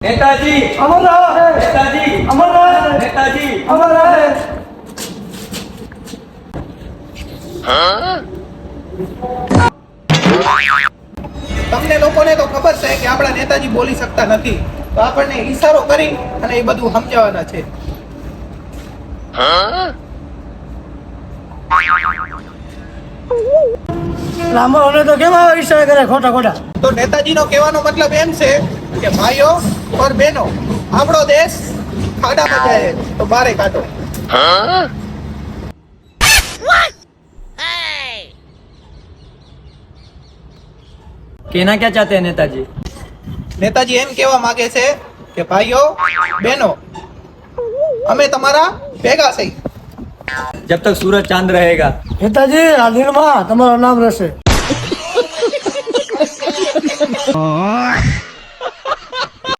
नेताजी अमर रहे, नेताजी अमर रहे, नेताजी अमर रहे। તમને લોકોને તો ખબર છે કે આપણા નેતાજી બોલી શકતા નથી, તો આપણને ઈશારો કરી અને એ બધું સમજાવવાના છે. રામોને તો કેમ આવા ઈશારા કરે ખોટા ખોટા? તો નેતાજીનો કહેવાનો મતલબ એમ છે કે ભાઈઓ और બહેનો, આપણો દેશ ખાડામાં જાય તો બારે કાઢો. कहना क्या चाहते हैं नेताजी? નેતાજી એમ કહેવા માંગે છે કે ભાઈઓ બહેનો, અમે તમારા ભેગા છીએ. जब तक सूरज चांद रहेगा નેતાજી આ દિલમાં તમારું નામ રહેશે.